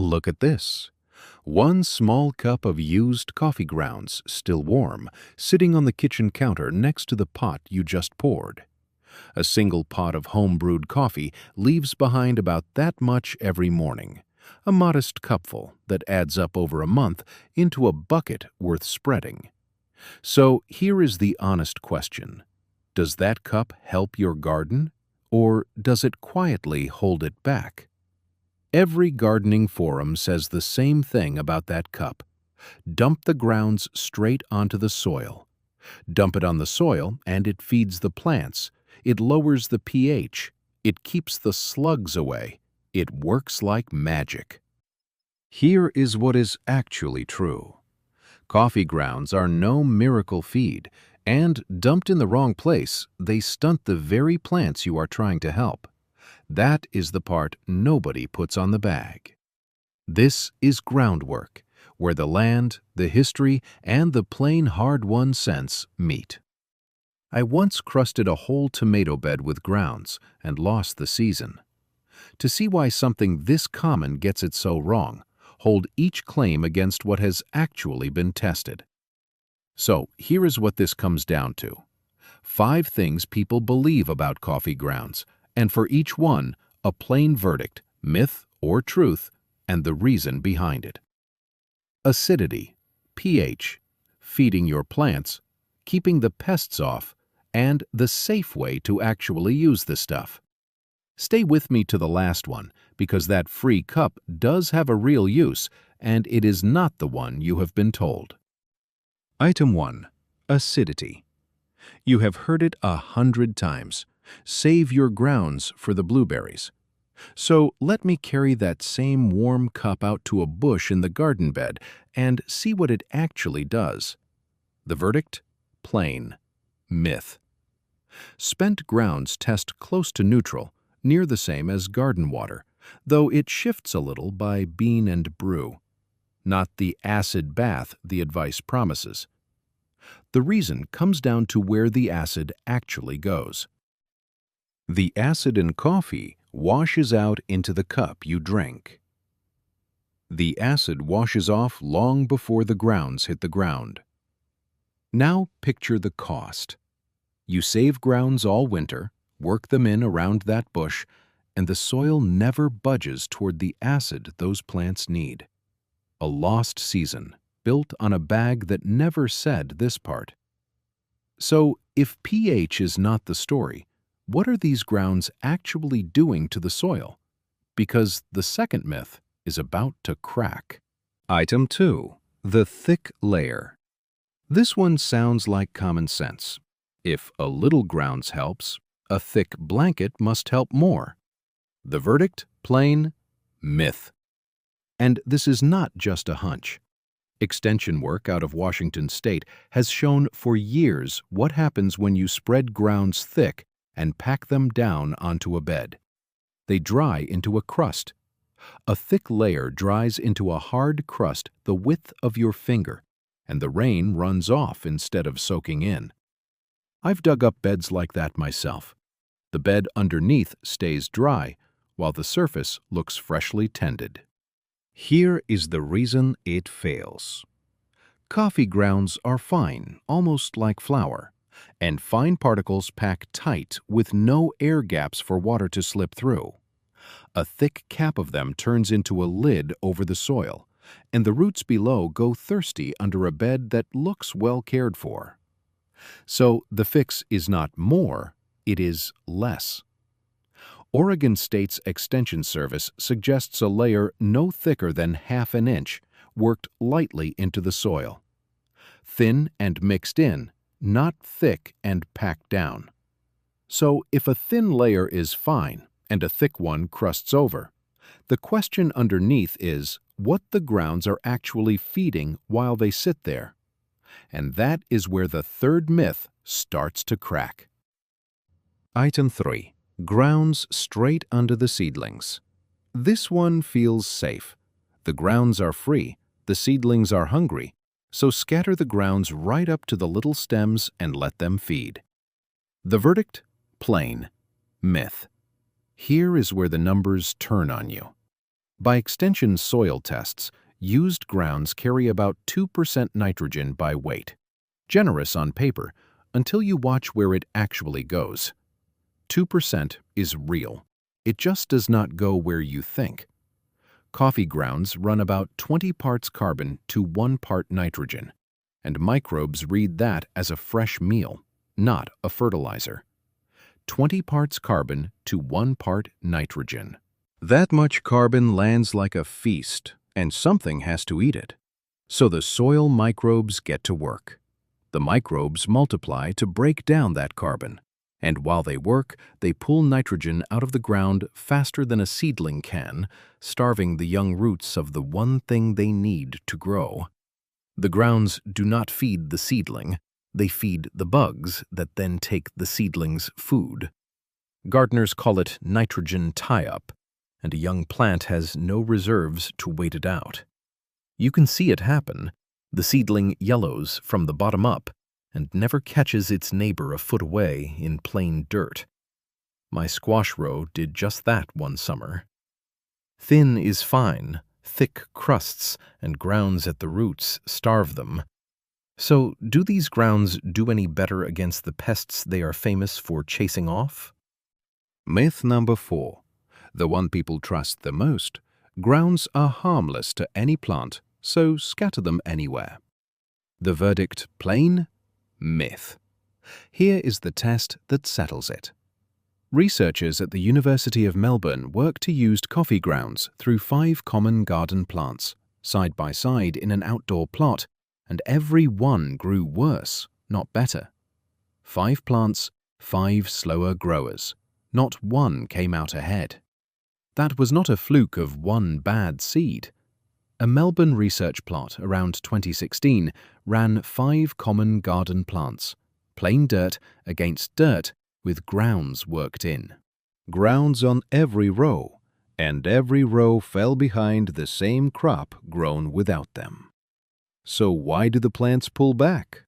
Look at this. One small cup of used coffee grounds, still warm, sitting on the kitchen counter next to the pot you just poured. A single pot of home-brewed coffee leaves behind about that much every morning, a modest cupful that adds up over a month into a bucket worth spreading. So here is the honest question. Does that cup help your garden, or does it quietly hold it back? Every gardening forum says the same thing about that cup. Dump the grounds straight onto the soil. Dump it on the soil and it feeds the plants. It lowers the pH. It keeps the slugs away. It works like magic. Here is what is actually true. Coffee grounds are no miracle feed, and dumped in the wrong place, they stunt the very plants you are trying to help. That is the part nobody puts on the bag. This is groundwork, where the land, the history, and the plain hard-won sense meet. I once crusted a whole tomato bed with grounds and lost the season. To see why something this common gets it so wrong, hold each claim against what has actually been tested. So here is what this comes down to. 5 things people believe about coffee grounds, and for each one, a plain verdict, myth or truth, and the reason behind it. Acidity, pH, feeding your plants, keeping the pests off, and the safe way to actually use the stuff. Stay with me to the last one, because that free cup does have a real use, and it is not the one you have been told. Item 1. Acidity. You have heard it 100 times. Save your grounds for the blueberries. So let me carry that same warm cup out to a bush in the garden bed and see what it actually does. The verdict? Plain. Myth. Spent grounds test close to neutral, near the same as garden water, though it shifts a little by bean and brew. Not the acid bath the advice promises. The reason comes down to where the acid actually goes. The acid in coffee washes out into the cup you drink. The acid washes off long before the grounds hit the ground. Now picture the cost. You save grounds all winter, work them in around that bush, and the soil never budges toward the acid those plants need. A lost season, built on a bag that never said this part. So, if pH is not the story, what are these grounds actually doing to the soil? Because the second myth is about to crack. Item 2. The thick layer. This one sounds like common sense. If a little grounds helps, a thick blanket must help more. The verdict? Plain myth. And this is not just a hunch. Extension work out of Washington State has shown for years what happens when you spread grounds thick and pack them down onto a bed. They dry into a crust. A thick layer dries into a hard crust the width of your finger, and the rain runs off instead of soaking in. I've dug up beds like that myself. The bed underneath stays dry, while the surface looks freshly tended. Here is the reason it fails. Coffee grounds are fine, almost like flour, and fine particles pack tight with no air gaps for water to slip through. A thick cap of them turns into a lid over the soil, and the roots below go thirsty under a bed that looks well cared for. So the fix is not more, it is less. Oregon State's Extension Service suggests a layer no thicker than ½ an inch, worked lightly into the soil. Thin and mixed in, not thick and packed down. So if a thin layer is fine and a thick one crusts over, the question underneath is what the grounds are actually feeding while they sit there. And that is where the third myth starts to crack. Item 3. Grounds straight under the seedlings. This one feels safe. The grounds are free, the seedlings are hungry, so scatter the grounds right up to the little stems and let them feed. The verdict? Plain myth. Here is where the numbers turn on you. By extension soil tests, used grounds carry about 2% nitrogen by weight. Generous on paper, until you watch where it actually goes. 2% is real. It just does not go where you think. Coffee grounds run about 20 parts carbon to 1 part nitrogen, and microbes read that as a fresh meal, not a fertilizer. 20 parts carbon to 1 part nitrogen. That much carbon lands like a feast, and something has to eat it. So the soil microbes get to work. The microbes multiply to break down that carbon, and while they work, they pull nitrogen out of the ground faster than a seedling can, starving the young roots of the one thing they need to grow. The grounds do not feed the seedling, they feed the bugs that then take the seedling's food. Gardeners call it nitrogen tie-up, and a young plant has no reserves to wait it out. You can see it happen. The seedling yellows from the bottom up and never catches its neighbor a foot away in plain dirt. My squash row did just that one summer. Thin is fine, thick crusts and grounds at the roots starve them. So, do these grounds do any better against the pests they are famous for chasing off? Myth number 4. The one people trust the most. Grounds are harmless to any plant, so scatter them anywhere. The verdict plain? Myth. Here is the test that settles it. Researchers at the University of Melbourne worked to use coffee grounds through 5 common garden plants, side by side in an outdoor plot, and every one grew worse, not better. 5 plants, 5 slower growers. Not one came out ahead. That was not a fluke of one bad seed. A Melbourne research plot around 2016 ran 5 common garden plants, plain dirt against dirt with grounds worked in. Grounds on every row, and every row fell behind the same crop grown without them. So why do the plants pull back?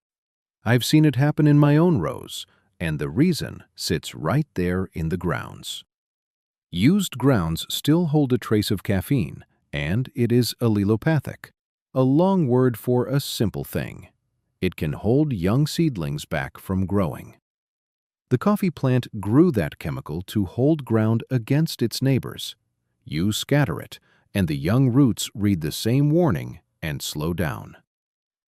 I've seen it happen in my own rows, and the reason sits right there in the grounds. Used grounds still hold a trace of caffeine, and it is allelopathic, a long word for a simple thing. It can hold young seedlings back from growing. The coffee plant grew that chemical to hold ground against its neighbors. You scatter it, and the young roots read the same warning and slow down.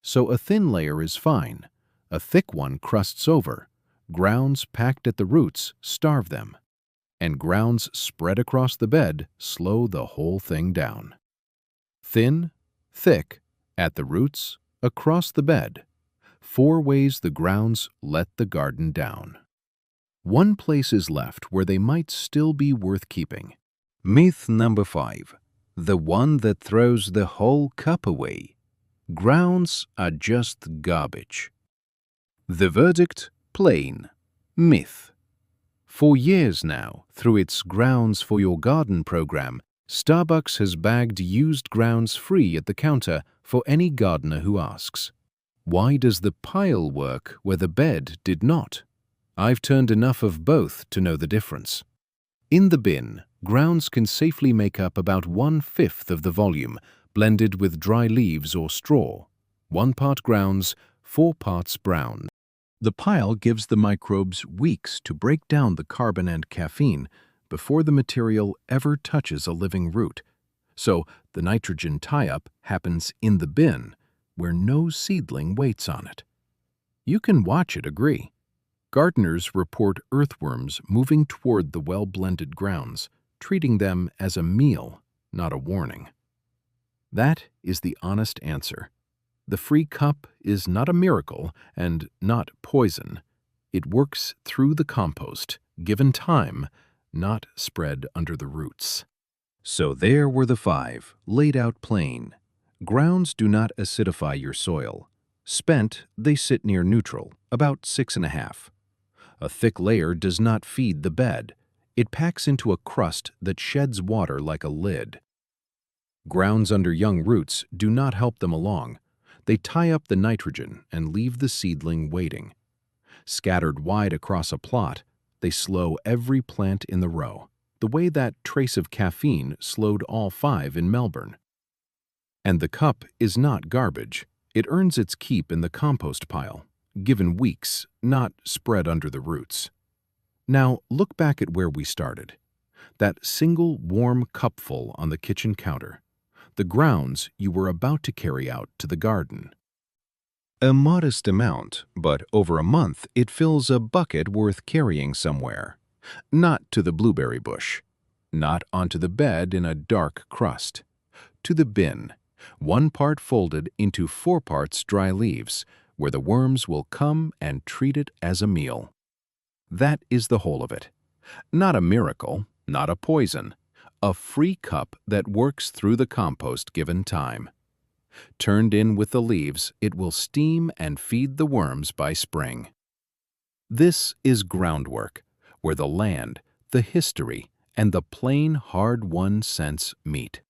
So a thin layer is fine. A thick one crusts over. Grounds packed at the roots starve them, and grounds spread across the bed slow the whole thing down. Thin, thick, at the roots, across the bed. 4 ways the grounds let the garden down. One place is left where they might still be worth keeping. Myth number 5. The one that throws the whole cup away. Grounds are just garbage. The verdict, plain. Myth. For years now, through its Grounds for Your Garden program, Starbucks has bagged used grounds free at the counter for any gardener who asks. Why does the pile work where the bed did not? I've turned enough of both to know the difference. In the bin, grounds can safely make up about 1/5 of the volume, blended with dry leaves or straw. 1 part grounds, 4 parts brown. The pile gives the microbes weeks to break down the carbon and caffeine before the material ever touches a living root. So the nitrogen tie-up happens in the bin, where no seedling waits on it. You can watch it agree. Gardeners report earthworms moving toward the well-blended grounds, treating them as a meal, not a warning. That is the honest answer. The free cup is not a miracle and not poison. It works through the compost, given time, not spread under the roots. So there were the 5, laid out plain. Grounds do not acidify your soil. Spent, they sit near neutral, about 6.5. A thick layer does not feed the bed. It packs into a crust that sheds water like a lid. Grounds under young roots do not help them along. They tie up the nitrogen and leave the seedling waiting. Scattered wide across a plot, they slow every plant in the row. the way that trace of caffeine slowed all 5 in Melbourne. And the cup is not garbage. It earns its keep in the compost pile, given weeks, not spread under the roots. Now, look back at where we started. That single warm cupful on the kitchen counter, the grounds you were about to carry out to the garden. A modest amount, but over a month it fills a bucket worth carrying somewhere. Not to the blueberry bush, not onto the bed in a dark crust. To the bin, 1 part folded into 4 parts dry leaves, where the worms will come and treat it as a meal. That is the whole of it. Not a miracle, not a poison. A free cup that works through the compost given time. Turned in with the leaves, it will steam and feed the worms by spring. This is groundwork, where the land, the history, and the plain hard-won sense meet.